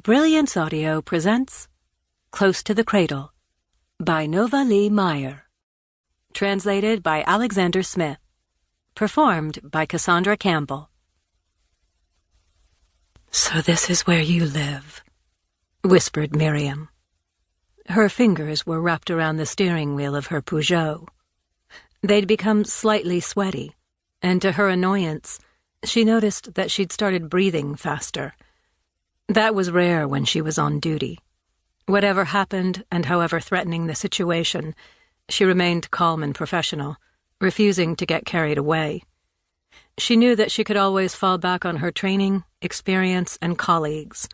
Brilliance Audio presents Close to the Cradle by Nova Lee Maier. Translated by Alexander Smith. Performed by Cassandra Campbell. "So this is where you live," whispered Miriam. Her fingers were wrapped around the steering wheel of her Peugeot. They'd become slightly sweaty, and to her annoyance, she noticed that she'd started breathing faster. That was rare when she was on duty. Whatever happened, and however threatening the situation, she remained calm and professional, refusing to get carried away. She knew that she could always fall back on her training, experience, and colleagues.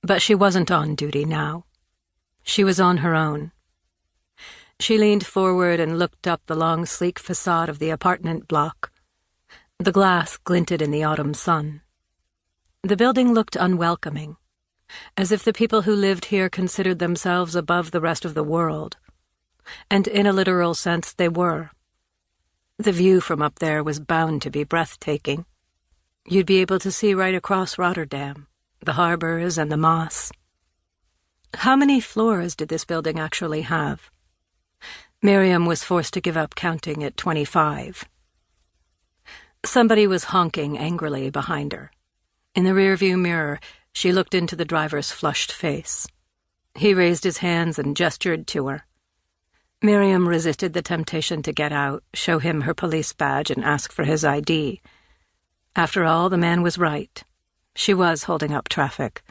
But she wasn't on duty now. She was on her own. She leaned forward and looked up the long, sleek facade of the apartment block. The glass glinted in the autumn sun. The building looked unwelcoming, as if the people who lived here considered themselves above the rest of the world. And in a literal sense, they were. The view from up there was bound to be breathtaking. You'd be able to see right across Rotterdam, the harbors and the Maas. How many floors did this building actually have? Miriam was forced to give up counting at 25. Somebody was honking angrily behind her. In the rearview mirror, she looked into the driver's flushed face. He raised his hands and gestured to her. Miriam resisted the temptation to get out, show him her police badge, and ask for his ID. After all, the man was right. She was holding up traffic.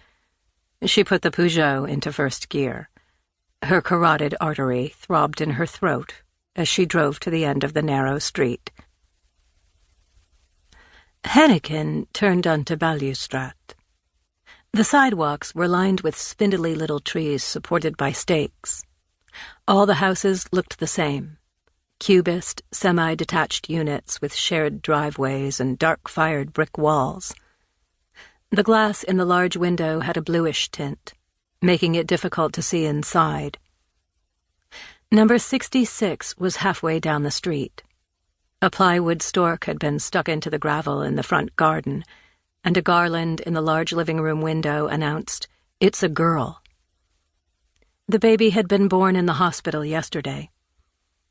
She put the Peugeot into first gear. Her carotid artery throbbed in her throat as she drove to the end of the narrow street. Hennequin turned onto Balustrade. The sidewalks were lined with spindly little trees supported by stakes. All the houses looked the same. Cubist, semi-detached units with shared driveways and dark-fired brick walls. The glass in the large window had a bluish tint, making it difficult to see inside. Number 66 was halfway down the street. A plywood stork had been stuck into the gravel in the front garden, and a garland in the large living room window announced, "It's a girl." The baby had been born in the hospital yesterday.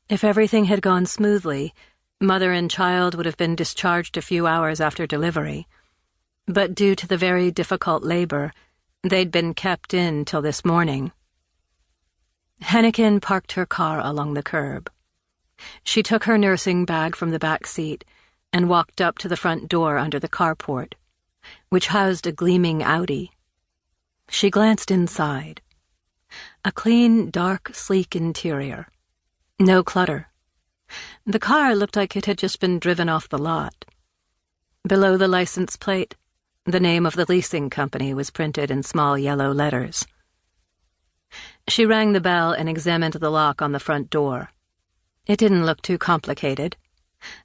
If everything had gone smoothly, mother and child would have been discharged a few hours after delivery. But due to the very difficult labor, they'd been kept in till this morning. Hennequin parked her car along the curb. She took her nursing bag from the back seat and walked up to the front door under the carport, which housed a gleaming Audi. She glanced inside. A clean, dark, sleek interior. No clutter. The car looked like it had just been driven off the lot. Below the license plate, the name of the leasing company was printed in small yellow letters. She rang the bell and examined the lock on the front door. It didn't look too complicated,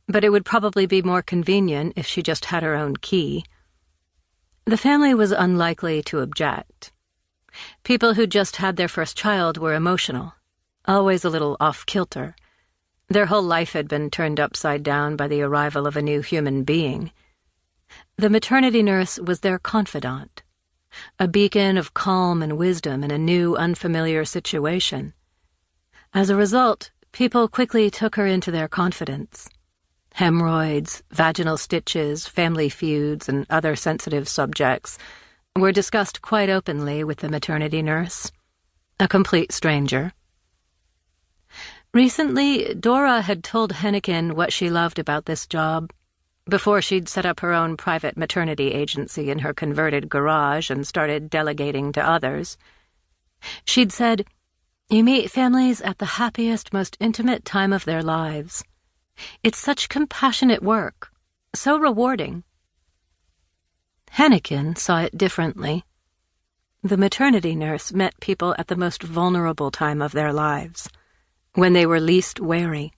but it would probably be more convenient if she just had her own key. The family was unlikely to object. People who just had their first child were emotional, always a little off-kilter. Their whole life had been turned upside down by the arrival of a new human being. The maternity nurse was their confidant, a beacon of calm and wisdom in a new, unfamiliar situation. As a result, people quickly took her into their confidence. Hemorrhoids, vaginal stitches, family feuds, and other sensitive subjects were discussed quite openly with the maternity nurse, a complete stranger. Recently, Dora had told Hennequin what she loved about this job, before she'd set up her own private maternity agency in her converted garage and started delegating to others. She'd said, "You meet families at the happiest, most intimate time of their lives. It's such compassionate work, so rewarding." Hennequin saw it differently. The maternity nurse met people at the most vulnerable time of their lives, when they were least wary.